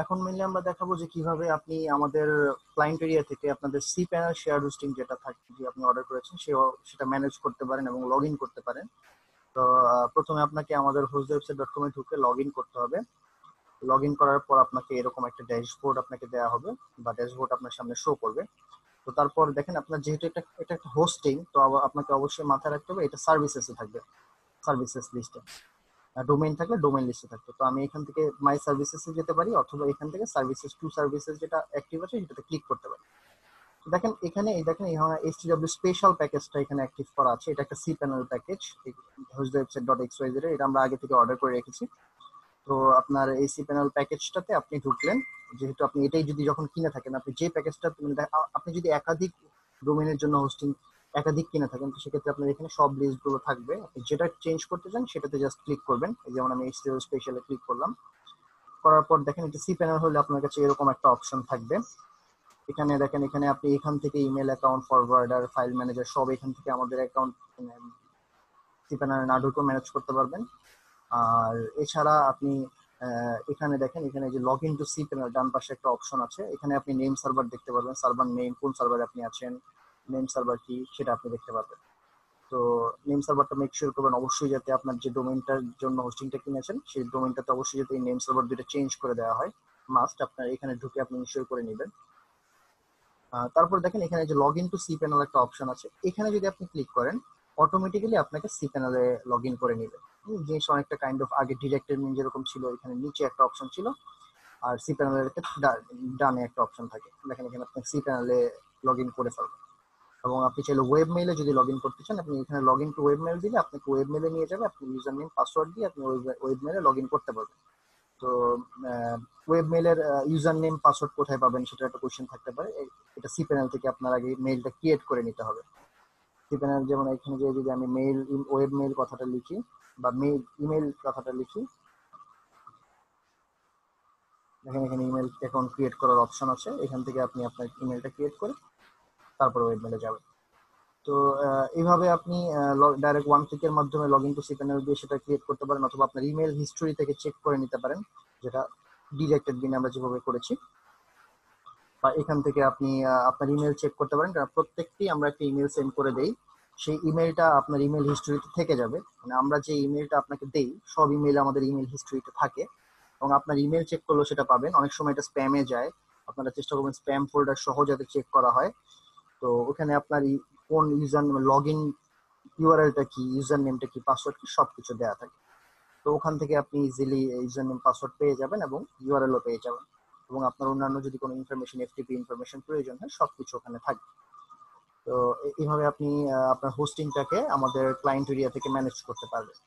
এখন মেইনলি আমরা দেখাবো যে কিভাবে আপনি আমাদের ক্লায়েন্ট এরিয়া থেকে আপনাদের cPanel শেয়ার হোস্টিং যেটা থাকে, যে আপনি অর্ডার করেছেন সেটা ম্যানেজ করতে পারেন এবং লগ ইন করতে পারেন। তো প্রথমে আপনাকে আমাদের hostwebsite.com এ ঢুকে লগ ইন করতে হবে। লগ ইন করার পর আপনাকে এরকম একটা ড্যাশবোর্ড আপনাকে দেওয়া হবে, বা ড্যাশবোর্ড আপনার সামনে শো করবে। তো তারপর দেখেন, আপনার যেহেতু এটা একটা হোস্টিং, তো আপনাকে অবশ্যই মাথায় রাখতে হবে এটা সার্ভিসেসে থাকবে, সার্ভিসেস লিস্টে। ডোমেইন থাকলে ডোমেইন লিস্টে থাকবে। তো আমি এখান থেকে মাই সার্ভিসেসে যেতে পারি, অথবা এখান থেকে সার্ভিসেস টু সার্ভিসেস যেটা অ্যাক্টিভ আছে সেটাতে ক্লিক করতে পারি। তো দেখেন এখানে, এখানে HTW স্পেশাল প্যাকেজটা এখানে অ্যাক্টিভ করা আছে। এটা একটা cPanel প্যাকেজ, hostwebsite.xyz এর। এটা আমরা আগে থেকে অর্ডার করে রেখেছি। তো আপনার এই cPanel প্যাকেজটাতে আপনি ঢুকলেন। যেহেতু আপনি এটাই যদি যখন কিনে থাকেন, আপনি যে প্যাকেজটা, আপনি যদি একাধিক ডোমেইনের জন্য হোস্টিং একাধিক কিনে থাকেন, তো সেক্ষেত্রে আপনার এখানে সব লিস্ট গুলো থাকবে। আপনি যেটা চেঞ্জ করতে চান সেটাতে জাস্ট ক্লিক করবেন। যেমন আমি HTML স্পেশালে ক্লিক করলাম। করার পর দেখেন এটা cPanel হলে আপনার কাছে এরকম একটা অপশন থাকবে। এখানে দেখেন, এখানে আপনি এখান থেকে email account, forwarder, file manager সব এখান থেকে আমাদের অ্যাকাউন্ট cPanel না ঢুকেও ম্যানেজ করতে পারবেন। আর এছাড়া আপনি এখানে দেখেন, এখানে যে লগ ইন টু cPanel ডান পাশে একটা অপশন আছে। এখানে আপনি নেম সার্ভার দেখতে পারবেন, সার্ভার নেম, কোন সার্ভারে আপনি আছেন, নেম সার্ভার কি সেটা আপনি দেখতে পাবেন। তো নেম সার্ভারটা মেক শিওর করবেন অবশ্যই, যাতে আপনার যে ডোমেইনটার জন্য হোস্টিংটা কিনেছেন সেই ডোমেইনটাতে অবশ্যই যাতে নেম সার্ভার দুটো চেঞ্জ করে দেওয়া হয়, মাস্ট। আপনার এখানে ঢুকে আপনি ইনশিওর করে নেবেন। তারপর দেখেন এখানে যে লগ ইন টু cPanel একটা অপশন আছে। এখানে যদি আপনি ক্লিক করেন, অটোমেটিক্যালি আপনাকে cPanel এ লগ ইন করে নেবে। জিনিস অনেকটা কাইন্ড অফ আগে ডিরেক্টর মিন যেরকম ছিল, এখানে নিচে একটা অপশন ছিল, আর cPanel এর ডানে একটা অপশন থাকে। দেখেন এখানে আপনি cPanel এ লগ ইন করে ফেলবেন। এবং আপনি চাইলে ওয়েব মেইলে যদি লগ ইন করতে চান, আপনি এখানে log in to web mail দিলে আপনাকে ওয়েব মেইলে নিয়ে যাবে। আপনি ইউজার নেম পাসওয়ার্ড দিয়ে আপনি ওয়েব মেইলে লগ ইন করতে পারবেন। তো ওয়েব মেইলের ইউজার নেম পাসওয়ার্ড কোথায় পাবেন সেটা একটা কোশ্চেন থাকতে পারে। এটা cPanel থেকে আপনার আগে মেইলটা ক্রিয়েট করে নিতে হবে। cPanel যেমন এখানে যে যদি আমি মেইল, ওয়েব মেইল কথাটা লিখি, বা মেইল ইমেল কথাটা লিখি, দেখেন এখানে ইমেল অ্যাকাউন্ট ক্রিয়েট করার অপশন আছে। এখান থেকে আপনি আপনার ইমেলটা ক্রিয়েট করে তারপর ওয়েব মেইলে যাবেন। তো এইভাবে আপনি ডাইরেক্ট ওয়ান ক্লিকের মাধ্যমে লগ ইন টু cPanel দিয়ে সেটা ক্রিয়েট করতে পারেন, অথবা আপনার ইমেল হিস্টোরি থেকে চেক করে নিতে পারেন, যেটা ডিরেক্টেড বিন আমরা যেভাবে করেছি। বা এখান থেকে আপনি আপনার ইমেল চেক করতে পারেন, কারণ প্রত্যেকটি আমরা একটা ইমেল সেন্ড করে দেই। সেই ইমেলটা আপনার ইমেল হিস্টোরিতে থেকে যাবে। মানে আমরা যে ইমেলটা আপনাকে দেই সব ইমেল আমাদের ইমেল হিস্টোরিতে থাকে, এবং আপনার ইমেল চেক করলেও সেটা পাবেন। অনেক সময় এটা স্প্যামে যায়, আপনারা চেষ্টা করবেন স্প্যাম ফোল্ডার সহ যাতে চেক করা হয়। তো ওখানে আপনার কোন ইউজার লগ ইন ইউআরএলটা কি, ইউজার নেমটা কি, পাসওয়ার্ড কি, সবকিছু দেওয়া থাকে। তো ওখান থেকে আপনি ইজিলি ইউজার নেম পাসওয়ার্ড পেয়ে যাবেন এবং ইউআরএলও পেয়ে যাবেন। এবং আপনার অন্যান্য যদি কোনো ইনফরমেশন, এফটিপি ইনফরমেশন প্রয়োজন হয়, সবকিছু ওখানে থাকবে। তো এইভাবে আপনি আপনার হোস্টিংটাকে আমাদের ক্লায়েন্ট এরিয়া থেকে ম্যানেজ করতে পারবেন।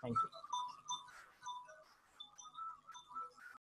Thank you.